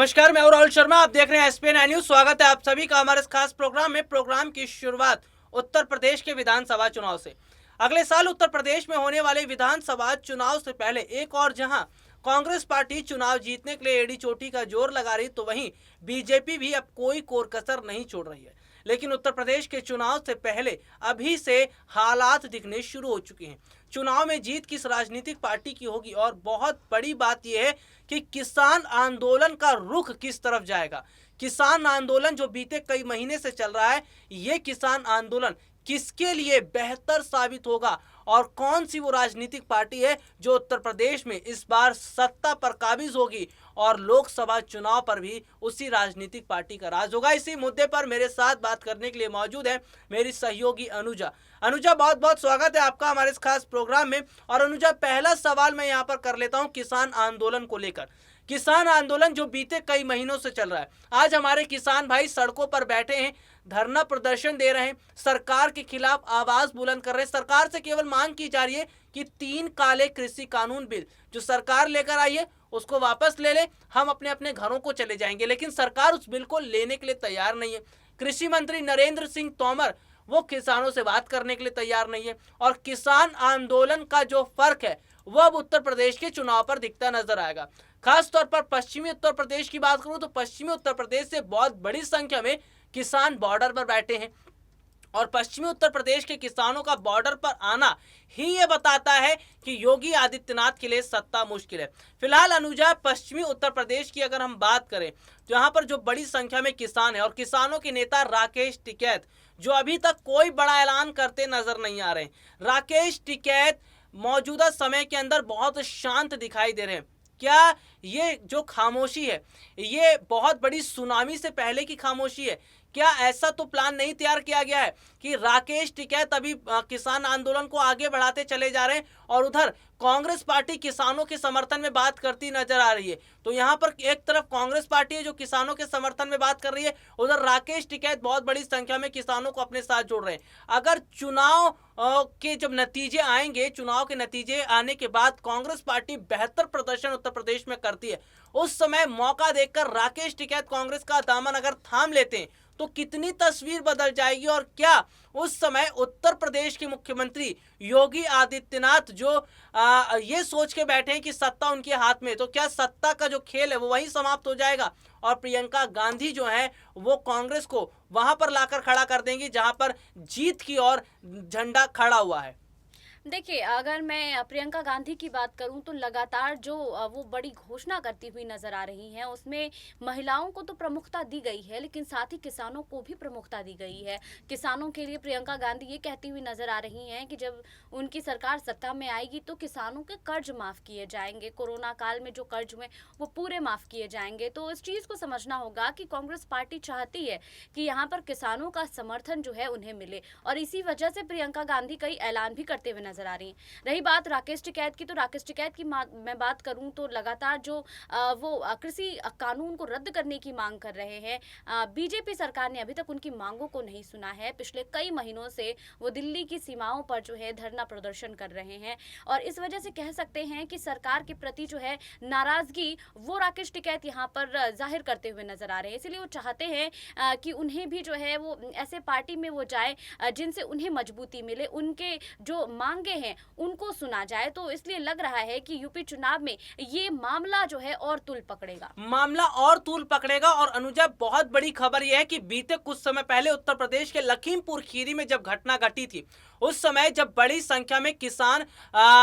नमस्कार, मैं हूं राहुल शर्मा। आप देख रहे हैं एसपीएन न्यूज। स्वागत है आप सभी का हमारे इस खास प्रोग्राम में। प्रोग्राम की शुरुआत उत्तर प्रदेश के विधानसभा चुनाव से। अगले साल उत्तर प्रदेश में होने वाले विधानसभा चुनाव से पहले एक और जहां कांग्रेस पार्टी चुनाव जीतने के लिए एड़ी चोटी का जोर लगा रही, तो वहीं बीजेपी भी अब कोई कोर कसर नहीं छोड़ रही है। लेकिन उत्तर प्रदेश के चुनाव से पहले अभी से हालात दिखने शुरू हो चुके हैं। चुनाव में जीत किस राजनीतिक पार्टी की होगी, और बहुत बड़ी बात यह है कि किसान आंदोलन का रुख किस तरफ जाएगा। किसान आंदोलन जो बीते कई महीने से चल रहा है, ये किसान आंदोलन किसके लिए बेहतर साबित होगा, और कौन सी वो राजनीतिक पार्टी है जो उत्तर प्रदेश में इस बार सत्ता पर काबिज होगी और लोकसभा चुनाव पर भी उसी राजनीतिक पार्टी का राज होगा। इसी मुद्दे पर मेरे साथ बात करने के लिए मौजूद है मेरी सहयोगी अनुजा। अनुजा, बहुत बहुत स्वागत है आपका हमारे इस खास प्रोग्राम में। और अनुजा, पहला सवाल मैं यहाँ पर कर लेता हूँ किसान आंदोलन को लेकर। किसान आंदोलन जो बीते कई महीनों से चल रहा है, आज हमारे किसान भाई सड़कों पर बैठे हैं, धरना प्रदर्शन दे रहे हैं, सरकार के खिलाफ आवाज बुलंद कर रहे हैं। सरकार से केवल मांग की जा रही है कि 3 काले कृषि कानून बिल जो सरकार लेकर आई है उसको वापस ले ले, हम अपने अपने घरों को चले जाएंगे। लेकिन सरकार उस बिल को लेने के लिए तैयार नहीं है। कृषि मंत्री नरेंद्र सिंह तोमर वो किसानों से बात करने के लिए तैयार नहीं है। और किसान आंदोलन का जो फर्क है वह अब उत्तर प्रदेश के चुनाव पर दिखता नजर आएगा। खास तौर पर पश्चिमी उत्तर प्रदेश की बात करूं तो पश्चिमी उत्तर प्रदेश से बहुत बड़ी संख्या में किसान बॉर्डर पर बैठे हैं, और पश्चिमी उत्तर प्रदेश के किसानों का बॉर्डर पर आना ही ये बताता है कि योगी आदित्यनाथ के लिए सत्ता मुश्किल है। फिलहाल अनुजा, पश्चिमी उत्तर प्रदेश की अगर हम बात करें तो यहाँ पर जो बड़ी संख्या में किसान है और किसानों के नेता राकेश टिकैत जो अभी तक कोई बड़ा ऐलान करते नजर नहीं आ रहे। राकेश टिकैत मौजूदा समय के अंदर बहुत शांत दिखाई दे रहे हैं। क्या ये जो खामोशी है ये बहुत बड़ी सुनामी से पहले की खामोशी है? क्या ऐसा तो प्लान नहीं तैयार किया गया है कि राकेश टिकैत अभी किसान आंदोलन को आगे बढ़ाते चले जा रहे हैं और उधर कांग्रेस पार्टी किसानों के समर्थन में बात करती नजर आ रही है? तो यहाँ पर एक तरफ कांग्रेस पार्टी है जो किसानों के समर्थन में बात कर रही है, उधर राकेश टिकैत बहुत बड़ी संख्या में किसानों को अपने साथ जोड़ रहे हैं। अगर चुनाव के जब नतीजे आएंगे, चुनाव के नतीजे आने के बाद कांग्रेस पार्टी बेहतर प्रदर्शन उत्तर प्रदेश में करती है, उस समय मौका देखकर राकेश टिकैत कांग्रेस का दामन अगर थाम लेते हैं तो कितनी तस्वीर बदल जाएगी। और क्या उस समय उत्तर प्रदेश के मुख्यमंत्री योगी आदित्यनाथ जो ये सोच के बैठे हैं कि सत्ता उनके हाथ में, तो क्या सत्ता का जो खेल है वो वहीं समाप्त हो जाएगा और प्रियंका गांधी जो है वो कांग्रेस को वहां पर लाकर खड़ा कर देंगी जहां पर जीत की ओर झंडा खड़ा हुआ है? देखिए, अगर मैं प्रियंका गांधी की बात करूं तो लगातार जो वो बड़ी घोषणा करती हुई नजर आ रही हैं, उसमें महिलाओं को तो प्रमुखता दी गई है, लेकिन साथ ही किसानों को भी प्रमुखता दी गई है। किसानों के लिए प्रियंका गांधी ये कहती हुई नजर आ रही हैं कि जब उनकी सरकार सत्ता में आएगी तो किसानों के कर्ज माफ किए जाएंगे, कोरोना काल में जो कर्ज हुए वो पूरे माफ किए जाएंगे। तो इस चीज को समझना होगा कि कांग्रेस पार्टी चाहती है कि यहाँ पर किसानों का समर्थन जो है उन्हें मिले, और इसी वजह से प्रियंका गांधी कई ऐलान भी करते हुए नजर आ रही हैं। रही बात राकेश टिकैत की, तो राकेश टिकैत की मैं बात करूं तो लगातार जो वो कृषि कानून को रद्द करने की मांग कर रहे हैं, बीजेपी सरकार ने अभी तक उनकी मांगों को नहीं सुना है। पिछले कई महीनों से वो दिल्ली की सीमाओं पर जो है धरना प्रदर्शन कर रहे हैं, और इस वजह से कह सकते हैं कि सरकार के प्रति जो है नाराजगी वो राकेश टिकैत यहाँ पर जाहिर करते हुए नजर आ रहे हैं। इसलिए वो चाहते हैं कि उन्हें भी जो है वो ऐसे पार्टी में वो जाए जिनसे उन्हें मजबूती मिले, उनके जो मांगे हैं उनको सुना जाए। तो इसलिए लग रहा है कि यूपी चुनाव में ये मामला जो है और तूल पकड़ेगा। और अनुजा, बहुत बड़ी खबर यह है कि बीते कुछ समय पहले उत्तर प्रदेश के लखीमपुर खीरी में जब घटना घटी थी, उस समय जब बड़ी संख्या में किसान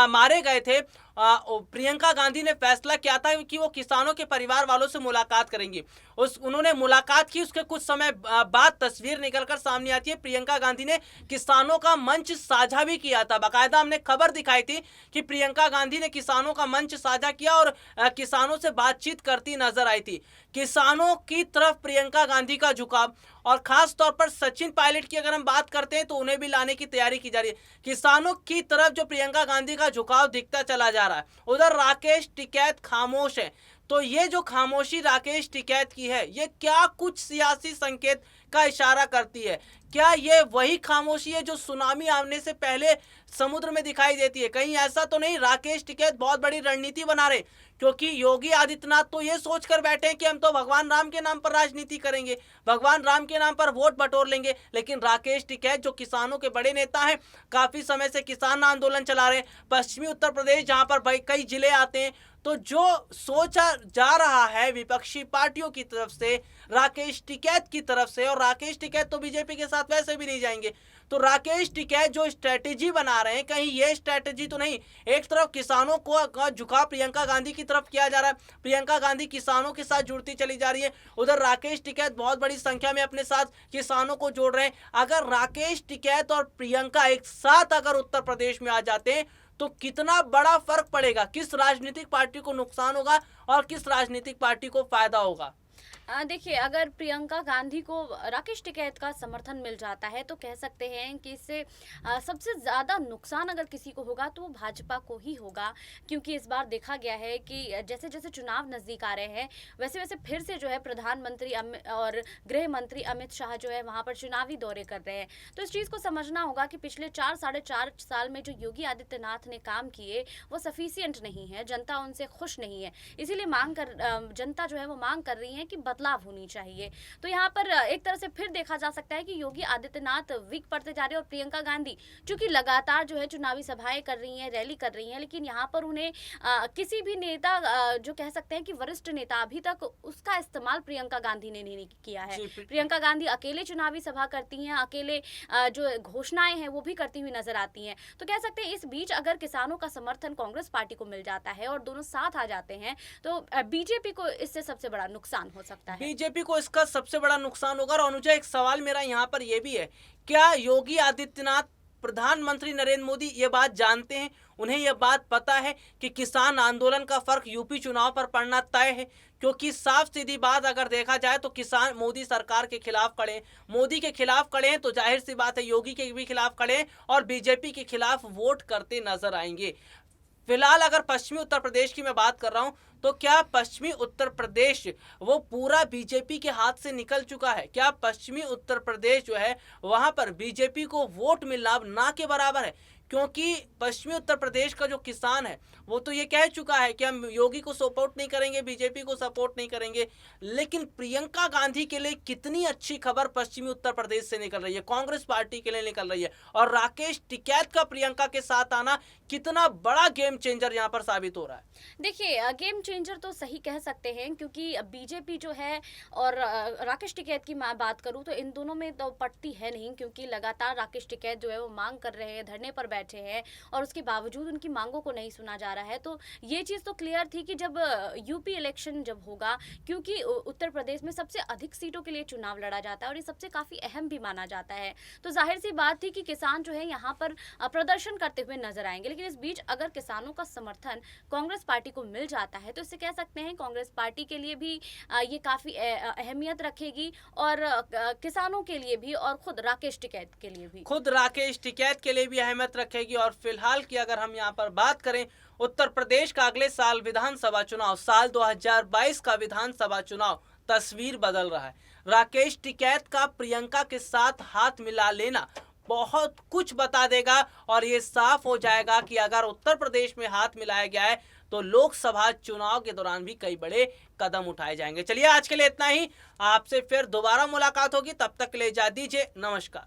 मारे गए थे, प्रियंका गांधी ने फैसला किया था कि वो किसानों के परिवार वालों से मुलाकात करेंगी। उन्होंने मुलाकात की, उसके कुछ समय बाद तस्वीर निकलकर सामने आती है, प्रियंका गांधी ने किसानों का मंच साझा भी किया था। बाकायदा हमने खबर दिखाई थी कि प्रियंका गांधी ने किसानों का मंच साझा किया और किसानों से बातचीत करती नजर आई थी। किसानों की तरफ प्रियंका गांधी का झुकाव, और खास तौर पर सचिन पायलट की अगर हम बात करते हैं तो उन्हें भी लाने की तैयारी की जा रही है। किसानों की तरफ जो प्रियंका गांधी का झुकाव दिखता चला जा रहा है, उधर राकेश टिकैत खामोश है। तो ये जो खामोशी राकेश टिकैत की है, ये क्या कुछ सियासी संकेत का इशारा करती है? क्या ये वही खामोशी है जो सुनामी आने से पहले समुद्र में दिखाई देती है? कहीं ऐसा तो नहीं राकेश टिकैत बहुत बड़ी रणनीति बना रहे क्योंकि योगी आदित्यनाथ तो ये सोचकर बैठे हैं कि हम तो भगवान राम के नाम पर राजनीति करेंगे, भगवान राम के नाम पर वोट बटोर लेंगे। लेकिन राकेश टिकैत जो किसानों के बड़े नेता हैं, काफी समय से किसान आंदोलन चला रहे हैं, पश्चिमी उत्तर प्रदेश जहां पर कई जिले आते हैं, तो जो सोचा जा रहा है विपक्षी पार्टियों की तरफ से, राकेश टिकैत की तरफ से, और राकेश टिकैत तो बीजेपी के साथ वैसे भी नहीं जाएंगे, तो राकेश टिकैत जो स्ट्रेटेजी बना रहे हैं, कहीं ये स्ट्रेटेजी तो नहीं, एक तरफ किसानों को झुकाव प्रियंका गांधी की तरफ किया जा रहा है, प्रियंका गांधी किसानों के साथ जुड़ती चली जा रही है, उधर राकेश टिकैत बहुत बड़ी संख्या में अपने साथ किसानों को जोड़ रहे हैं। अगर राकेश टिकैत और प्रियंका एक साथ अगर उत्तर प्रदेश में आ जाते हैं तो कितना बड़ा फर्क पड़ेगा, किस राजनीतिक पार्टी को नुकसान होगा और किस राजनीतिक पार्टी को फायदा होगा। देखिए, अगर प्रियंका गांधी को राकेश टिकैत का समर्थन मिल जाता है तो कह सकते हैं कि इससे सबसे ज़्यादा नुकसान अगर किसी को होगा तो वो भाजपा को ही होगा, क्योंकि इस बार देखा गया है कि जैसे जैसे चुनाव नज़दीक आ रहे हैं वैसे वैसे फिर से जो है प्रधानमंत्री और गृह मंत्री अमित शाह जो है वहाँ पर चुनावी दौरे कर रहे हैं। तो इस चीज़ को समझना होगा कि पिछले 4-4.5 साल में जो योगी आदित्यनाथ ने काम किए वो सफिशियंट नहीं है, जनता उनसे खुश नहीं है, इसीलिए जनता जो है वो मांग कर रही है कि बदलाव होनी चाहिए। तो यहाँ पर एक तरह से फिर देखा जा सकता है कि योगी आदित्यनाथ वीक पड़ते जा रहे हैं और प्रियंका गांधी चूंकि लगातार जो है चुनावी सभाएं कर रही हैं, रैली कर रही हैं, लेकिन यहाँ पर उन्हें किसी भी नेता जो कह सकते हैं कि वरिष्ठ नेता अभी तक उसका इस्तेमाल प्रियंका गांधी ने नहीं किया है। प्रियंका गांधी अकेले चुनावी सभा करती हैं, अकेले जो घोषणाएं हैं वो भी करती हुई नजर आती हैं। तो कह सकते हैं इस बीच अगर किसानों का समर्थन कांग्रेस पार्टी को मिल जाता है और दोनों साथ आ जाते हैं तो बीजेपी को इससे सबसे बड़ा नुकसान हो सकता है। बीजेपी को इसका सबसे बड़ा नुकसान होगा। और अनुजा, एक सवाल मेरा यहाँ पर यह भी है, क्या योगी आदित्यनाथ, प्रधानमंत्री नरेंद्र मोदी ये बात जानते हैं, उन्हें यह बात पता है कि किसान आंदोलन का फर्क यूपी चुनाव पर पड़ना तय है? क्योंकि साफ सीधी बात अगर देखा जाए तो किसान मोदी सरकार के खिलाफ खड़े हैं, मोदी के खिलाफ खड़े हैं, तो जाहिर सी बात है योगी के भी खिलाफ खड़े हैं और बीजेपी के खिलाफ वोट करते नजर आएंगे। फिलहाल अगर पश्चिमी उत्तर प्रदेश की मैं बात कर रहा हूं, तो क्या पश्चिमी उत्तर प्रदेश वो पूरा बीजेपी के हाथ से निकल चुका है? क्या पश्चिमी उत्तर प्रदेश जो है वहां पर बीजेपी को वोट मिलना अब ना के बराबर है? क्योंकि पश्चिमी उत्तर प्रदेश का जो किसान है वो तो ये कह चुका है कि हम योगी को सपोर्ट नहीं करेंगे, बीजेपी को सपोर्ट नहीं करेंगे। लेकिन प्रियंका गांधी के लिए कितनी अच्छी खबर पश्चिमी उत्तर प्रदेश से निकल रही है, कांग्रेस पार्टी के लिए निकल रही है, और राकेश टिकैत का प्रियंका के साथ आना कितना बड़ा गेम चेंजर यहाँ पर साबित हो रहा है। देखिए, गेम चेंजर तो सही कह सकते हैं, क्योंकि बीजेपी जो है और राकेश टिकैत की मैं बात करूं तो इन दोनों में तो पटती है नहीं, क्योंकि लगातार राकेश टिकैत जो है वो मांग कर रहे हैं, धरने पर बैठे हैं और उसके बावजूद उनकी मांगों को नहीं सुना जा रहा है। तो ये चीज़ तो क्लियर थी कि जब यूपी इलेक्शन जब होगा, क्योंकि उत्तर प्रदेश में सबसे अधिक सीटों के लिए चुनाव लड़ा जाता है और ये सबसे काफ़ी अहम भी माना जाता है, तो जाहिर सी बात थी कि किसान जो है यहाँ पर प्रदर्शन करते हुए नजर आएंगे। लेकिन इस बीच अगर किसानों का समर्थन कांग्रेस पार्टी को मिल जाता है तो इससे कह सकते हैं कांग्रेस पार्टी के लिए भी ये काफ़ी अहमियत रखेगी और किसानों के लिए भी और खुद राकेश टिकैत के लिए भी, खुद राकेश टिकैत के लिए भी अहमियत रखेगी। और फिलहाल की अगर हम यहाँ पर बात करें उत्तर प्रदेश का अगले साल विधानसभा चुनाव, साल 2022 का विधानसभा चुनाव तस्वीर बदल रहा है। राकेश टिकैत का प्रियंका के साथ हाथ मिला लेना बहुत कुछ बता देगा और ये साफ हो जाएगा कि अगर उत्तर प्रदेश में हाथ मिलाया गया है तो लोकसभा चुनाव के दौरान भी कई बड़े कदम उठाए जाएंगे। चलिए, आज के लिए इतना ही, आपसे फिर दोबारा मुलाकात होगी, तब तक के लिए इजाजत दीजिए, नमस्कार।